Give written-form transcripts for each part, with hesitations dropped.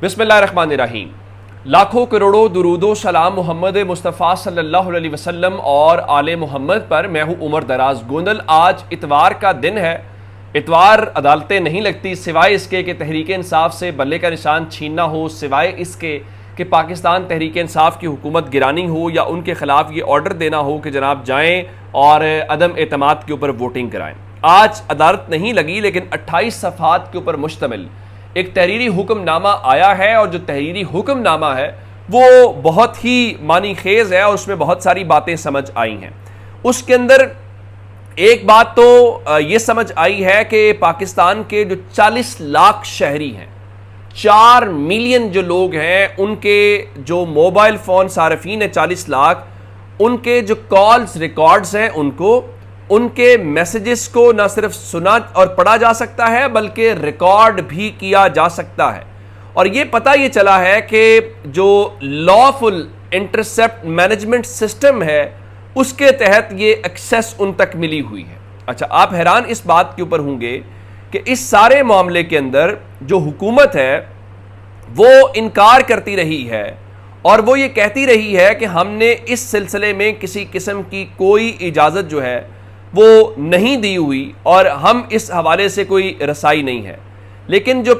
बिस्मिल्लाहिर्रहमानिर्रहीम। लाखों करोड़ों दुरूदो सलाम मोहम्मद मुस्तफ़ा सल्लल्लाहु अलैहि वसल्लम और आले मोहम्मद पर। मैं हूँ उमर दराज गोंदल। आज इतवार का दिन है। इतवार अदालतें नहीं लगती सिवाय इसके कि तहरीक इंसाफ से बल्ले का निशान छीनना हो, सिवाय इसके कि पाकिस्तान तहरीक इंसाफ की हुकूमत गिरानी हो या उनके खिलाफ ये ऑर्डर देना हो कि जनाब जाएँ और अदम एतमाद के ऊपर वोटिंग कराएँ। आज अदालत नहीं लगी, लेकिन 28 सफ़हात के ऊपर मुश्तमिल एक तहरीरी हुक्मनामा आया है और जो तहरीरी हुक्मनामा है वो बहुत ही मानी खेज है और उसमें बहुत सारी बातें समझ आई हैं। उसके अंदर एक बात तो ये समझ आई है कि पाकिस्तान के जो 40 लाख शहरी हैं, 4 मिलियन जो लोग हैं, उनके जो मोबाइल फ़ोन सारफीन है 40 लाख, उनके जो कॉल्स रिकॉर्ड्स हैं उनके मैसेजेस को न सिर्फ सुना और पढ़ा जा सकता है बल्कि रिकॉर्ड भी किया जा सकता है। और ये पता ये चला है कि जो लॉफुल इंटरसेप्ट मैनेजमेंट सिस्टम है उसके तहत ये एक्सेस उन तक मिली हुई है। अच्छा, आप हैरान इस बात के ऊपर होंगे कि इस सारे मामले के अंदर जो हुकूमत है वो इनकार करती रही है और वो ये कहती रही है कि हमने इस सिलसिले में किसी किस्म की कोई इजाज़त जो है वो नहीं दी हुई और हम इस हवाले से कोई रसाई नहीं है। लेकिन जो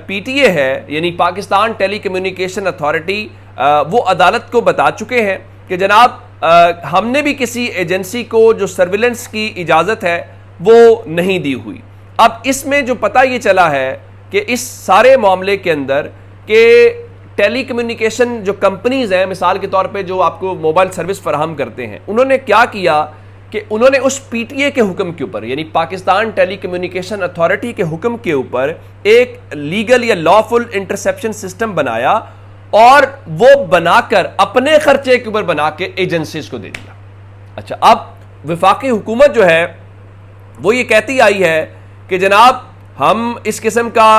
पीटीए है यानी पाकिस्तान टेली कम्युनिकेशन अथॉरिटी, वो अदालत को बता चुके हैं कि जनाब हमने भी किसी एजेंसी को जो सर्विलेंस की इजाज़त है वो नहीं दी हुई। अब इसमें जो पता ये चला है कि इस सारे मामले के अंदर के टेली कम्युनिकेशन जो कंपनीज हैं, मिसाल के तौर पे जो आपको मोबाइल सर्विस फराहम करते हैं, उन्होंने क्या किया कि उन्होंने उस पीटीए के हुक्म के ऊपर यानी पाकिस्तान टेली कम्युनिकेशन अथॉरिटी के हुक्म के ऊपर एक लीगल या लॉफुल इंटरसेप्शन सिस्टम बनाया और वो बनाकर अपने खर्चे के ऊपर बना के एजेंसीज को दे दिया। अच्छा, अब वफाकी हुकूमत जो है वो ये कहती आई है कि जनाब हम इस किस्म का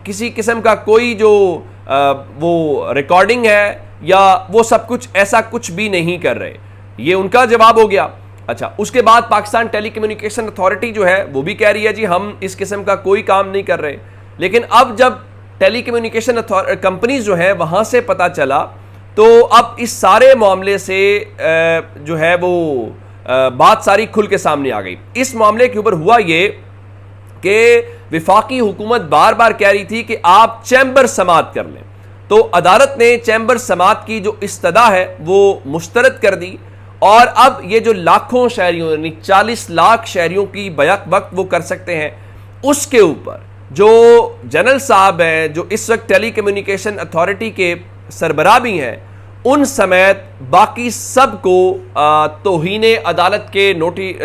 किसी किस्म का कोई जो वो रिकॉर्डिंग है या वो सब कुछ ऐसा कुछ भी नहीं कर रहे। ये उनका जवाब हो गया। अच्छा, उसके बाद पाकिस्तान टेली कम्युनिकेशन अथॉरिटी जो है वो भी कह रही है जी हम इस किस्म का कोई काम नहीं कर रहे। लेकिन अब जब टेली कम्युनिकेशन कंपनीज जो है वहां से पता चला तो अब इस सारे मामले से जो है वो बात सारी खुल के सामने आ गई। इस मामले के ऊपर हुआ ये कि विफाकी हुकूमत बार बार कह रही थी कि आप चैम्बर समात कर लें, तो अदालत ने चैम्बर समात की जो इस्तदा है वो मुस्तरद कर दी और अब ये जो लाखों शहरियों यानी 40 लाख शहरियों की बैक वक्त वो कर सकते हैं, उसके ऊपर जो जनरल साहब हैं जो इस वक्त टेली कम्युनिकेशन अथॉरिटी के सरबराह भी हैं, उन समेत बाकी सबको तौहीने अदालत के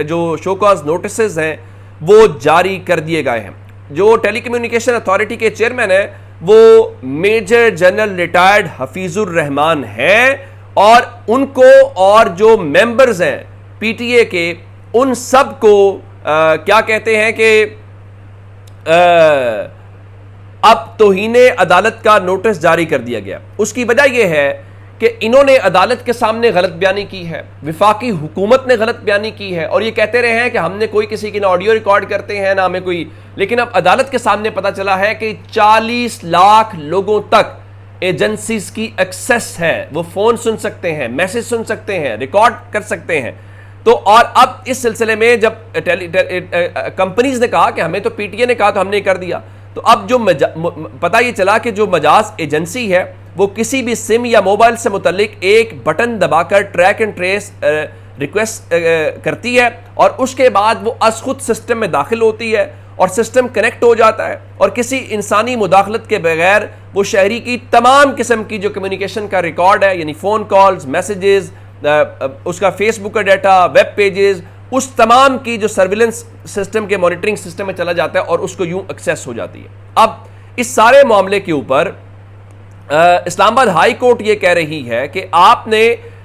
जो शोकॉज नोटिस हैं वो जारी कर दिए गए हैं। जो टेली कम्युनिकेशन अथॉरिटी के चेयरमैन है वो major general retired Hafizur Rahman है और उनको और जो मेंबर्स हैं पीटीए के उन सब को क्या कहते हैं कि अब तौहीने अदालत का नोटिस जारी कर दिया गया। उसकी वजह यह है कि इन्होंने अदालत के सामने गलत बयानी की है, विफाकी हुकूमत ने गलत बयानी की है और ये कहते रहे हैं कि हमने कोई किसी की ना ऑडियो रिकॉर्ड करते हैं ना हमें कोई। लेकिन अब अदालत के सामने पता चला है कि 40 लाख लोगों तक एजेंसीज की एक्सेस है, वो फोन सुन सकते हैं, मैसेज सुन सकते हैं, रिकॉर्ड कर सकते हैं। तो और अब इस सिलसिले में जब कंपनीज ने कहा कि हमें तो पीटीए ने कहा तो हमने कर दिया, तो अब जो पता ये चला कि जो मजाज एजेंसी है वो किसी भी सिम या मोबाइल से मुतल्लिक एक बटन दबाकर ट्रैक एंड ट्रेस रिक्वेस्ट करती है और उसके बाद वो अज खुद सिस्टम में दाखिल होती है और सिस्टम कनेक्ट हो जाता है और किसी इंसानी मुदाखलत के बगैर वो शहरी की तमाम किस्म की जो कम्युनिकेशन का रिकॉर्ड है यानी फ़ोन कॉल्स, मैसेजेस, उसका फेसबुक का डाटा, वेब पेजेस, उस तमाम की जो सर्विलेंस सिस्टम के मॉनिटरिंग सिस्टम में चला जाता है और उसको यूं एक्सेस हो जाती है। अब इस सारे मामले के ऊपर इस्लामाबाद हाई कोर्ट ये कह रही है कि आपने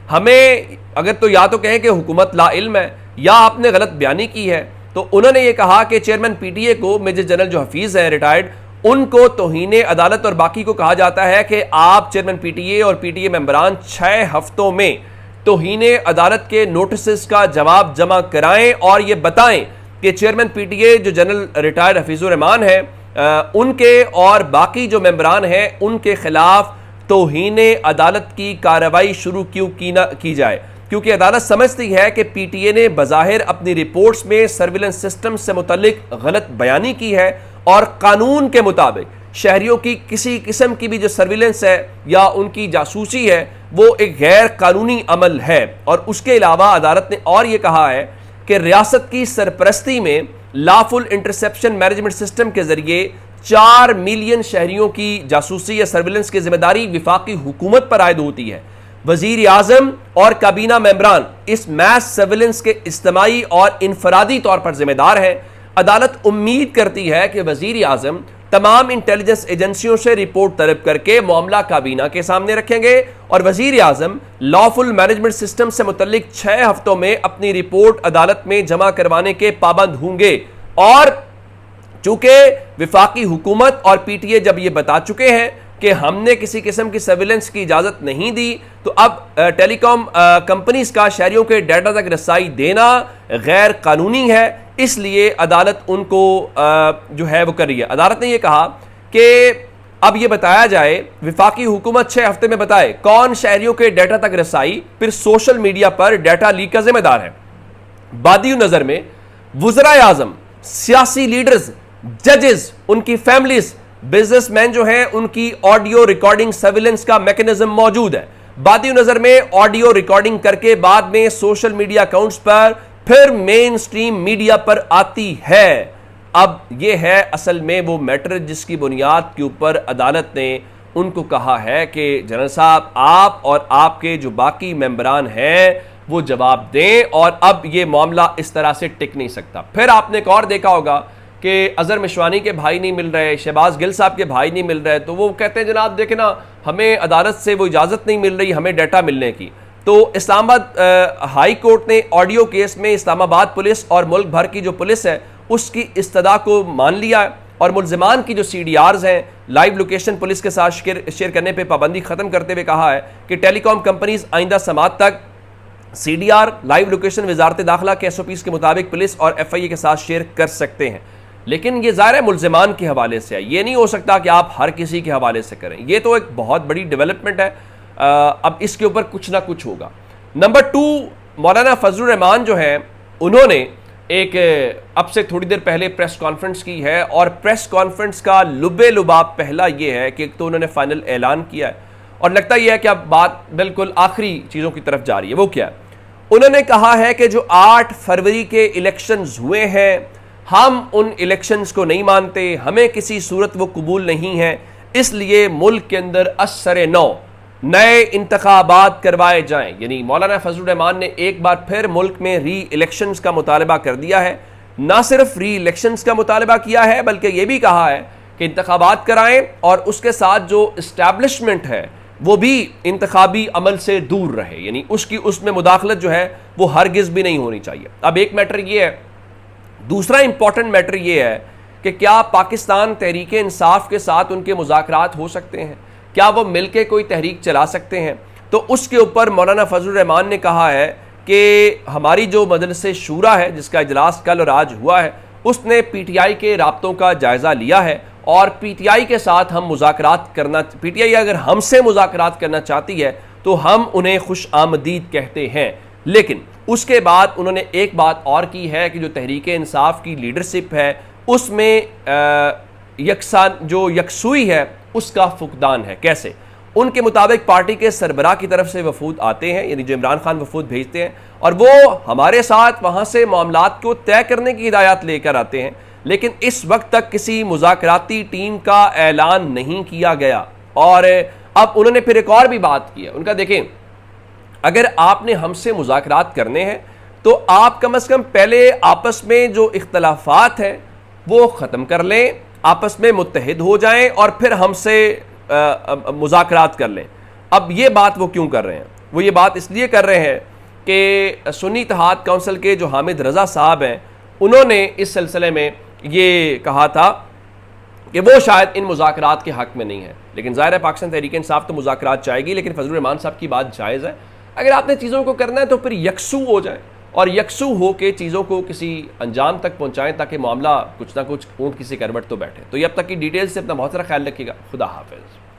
हमें अगर तो या तो कहें कि हुकूमत ला इल्म है या आपने गलत बयानी की है। तो उन्होंने ये कहा कि चेयरमैन पीटीए को मेजर जनरल जो हफीज है रिटायर्ड, उनको तौहीने अदालत और बाकी को कहा जाता है कि आप चेयरमैन पीटीए और पीटीए मेंबरान 6 हफ्तों में तौहीने अदालत के नोटिस का जवाब जमा कराएं और ये बताएं कि चेयरमैन पीटीए जो जनरल रिटायर्ड हफीजुर रहमान है उनके और बाकी जो मेंबरान हैं उनके खिलाफ तौहीने अदालत की कार्रवाई शुरू क्यों की जाए, क्योंकि अदालत समझती है कि पीटीए ने बज़ाहिर अपनी रिपोर्ट्स में सर्विलेंस सिस्टम से मुतल्लिक गलत बयानी की है और कानून के मुताबिक शहरियों की किसी किस्म की भी जो सर्विलेंस है या उनकी जासूसी है वो एक गैर कानूनी अमल है। और उसके अलावा अदालत ने और यह कहा है कि रियासत की सरपरस्ती में लॉफुल इंटरसेप्शन मैनेजमेंट सिस्टम के जरिए 4 मिलियन शहरियों की जासूसी या सर्विलेंस की जिम्मेदारी विफाकी हुकूमत पर आयद होती है। वजीर आजम और काबीना मेंबरान इस मैस सर्विलेंस के इज्तिमाई और इनफरादी तौर पर जिम्मेदार हैं। अदालत उम्मीद करती है कि वजीर आजम तमाम इंटेलिजेंस एजेंसियों से रिपोर्ट तलब करके मामला काबीना के सामने रखेंगे और वजीर आजम लॉफुल मैनेजमेंट सिस्टम से मुतल्लिक 6 हफ्तों में अपनी रिपोर्ट अदालत में जमा करवाने के पाबंद होंगे। और चूंकि विफाकी हुकूमत और पीटीए जब यह बता चुके हैं कि हमने किसी किस्म की सर्विलेंस की इजाजत नहीं दी, तो अब टेलीकॉम कंपनीज का शहरियों के डाटा तक रसाई देना गैर कानूनी है, इसलिए अदालत उनको जो है वो कर रही है। अदालत ने यह कहा कि अब यह बताया जाए, विफाकी हुकूमत 6 हफ्ते में बताए कौन शहरियों के डाटा तक रसाई फिर सोशल मीडिया पर डाटा लीक का जिम्मेदार है। बादी नजर में वज़राए आज़म, सियासी लीडर्स, जजेस, उनकी फैमिलीज, बिजनेसमैन जो हैं उनकी ऑडियो रिकॉर्डिंग सर्विलेंस का मैकेनिज्म मौजूद है। बादी नजर में ऑडियो रिकॉर्डिंग करके बाद में सोशल मीडिया अकाउंट्स पर फिर मेन स्ट्रीम मीडिया पर आती है। अब यह है असल में वो मैटर जिसकी बुनियाद के ऊपर अदालत ने उनको कहा है कि जनरल साहब आप और आपके जो बाकी मेंबरान हैं वो जवाब दें, और अब ये मामला इस तरह से टिक नहीं सकता। फिर आपने एक और देखा होगा कि अजहर मिशवानी के भाई नहीं मिल रहे, शहबाज गिल साहब के भाई नहीं मिल रहे, तो वो कहते हैं जनाब देखें ना, हमें अदालत से वो इजाज़त नहीं मिल रही हमें डाटा मिलने की। तो इस्लामाबाद हाई कोर्ट ने ऑडियो केस में इस्लामाबाद पुलिस और मुल्क भर की जो पुलिस है उसकी इस्तदा को मान लिया है और मुल्ज़िमान की जो CDRs हैं लाइव लोकेशन पुलिस के साथ शेयर करने पर पाबंदी ख़त्म करते हुए कहा है कि टेलीकॉम कंपनीज आइंदा समात तक CDR लाइव लोकेशन वजारत दाखिला के SOPs के मुताबिक पुलिस और FIA के साथ शेयर कर सकते हैं। लेकिन ये ज़ाहिर है मुल्ज़िमान के हवाले से है, ये नहीं हो सकता कि आप हर किसी के हवाले से करें। ये तो एक बहुत बड़ी डेवलपमेंट है, अब इसके ऊपर कुछ ना कुछ होगा। नंबर 2, मौलाना फजलुर रहमान जो है उन्होंने एक अब से थोड़ी देर पहले प्रेस कॉन्फ्रेंस की है और प्रेस कॉन्फ्रेंस का लुबे लुबाब पहला ये है कि एक तो उन्होंने फाइनल ऐलान किया है और लगता यह है कि अब बात बिल्कुल आखिरी चीज़ों की तरफ जा रही है। वो क्या है? उन्होंने कहा है कि जो 8 फरवरी के इलेक्शंस हुए हैं हम उन इलेक्शंस को नहीं मानते, हमें किसी सूरत वो कबूल नहीं है, इसलिए मुल्क के अंदर असर नौ नए इंतखाबात करवाए जाएं। यानी मौलाना फजलुर रहमान ने एक बार फिर मुल्क में री इलेक्शंस का मुतालबा कर दिया है। ना सिर्फ री इलेक्शंस का मुतालबा किया है बल्कि यह भी कहा है कि इंतखाबात कराएं और उसके साथ जो इस्टेब्लिशमेंट है वो भी इंतखाबी अमल से दूर रहे, यानी उसमें मुदाखलत जो है वो हरगिज़ भी नहीं होनी चाहिए। अब एक मैटर ये है, दूसरा इंपॉर्टेंट मैटर ये है कि क्या पाकिस्तान तहरीक इंसाफ के साथ उनके मुज़ाकरात हो सकते हैं, क्या वो मिलके कोई तहरीक चला सकते हैं? तो उसके ऊपर मौलाना फजलुर रहमान ने कहा है कि हमारी जो मजलिस शूरा है जिसका इजलास कल और आज हुआ है उसने PTI के राब्तों का जायज़ा लिया है और PTI के साथ हम मुज़ाकरात करना, PTI अगर हमसे मुज़ाकरात करना चाहती है तो हम उन्हें खुश आमदीद कहते हैं। लेकिन उसके बाद उन्होंने एक बात और की है कि जो तहरीक इंसाफ की लीडरशिप है उसमें यकसुई है उसका फुकदान है। कैसे? उनके मुताबिक पार्टी के सरबराह की तरफ से वफूद आते हैं, यानी जो इमरान खान वफूद भेजते हैं और वो हमारे साथ वहाँ से मामलात को तय करने की हिदायत लेकर आते हैं, लेकिन इस वक्त तक किसी मुज़ाकराती टीम का ऐलान नहीं किया गया। और अब उन्होंने फिर एक और भी बात की है, उनका देखें अगर आपने हमसे मुज़ाकरात करने हैं तो आप कम से कम पहले आपस में जो इख्तलाफात हैं वो ख़त्म कर लें, आपस में मुत्तहिद हो जाएं और फिर हमसे मुज़ाकरात कर लें। अब ये बात वो क्यों कर रहे हैं? वो ये बात इसलिए कर रहे हैं कि सुन्नी इत्तेहाद काउंसिल के जो हामिद रज़ा साहब हैं उन्होंने इस सिलसिले में ये कहा था कि वो शायद इन मुज़ाकरात के हक़ में नहीं है। लेकिन ज़ाहिर है पाकिस्तान तहरीक इंसाफ तो मुज़ाकरात चाहेगी, लेकिन फजलुर रहमान साहब की बात जायज़ है। अगर आपने चीज़ों को करना है तो फिर यकसू हो जाए और यकसू हो के चीज़ों को किसी अंजाम तक पहुँचाएँ ताकि मामला कुछ ना कुछ ऊँट किसी करवट तो बैठे। तो ये अब तक की डिटेल्स से अपना बहुत सारा ख्याल रखिएगा। खुदा हाफिज़।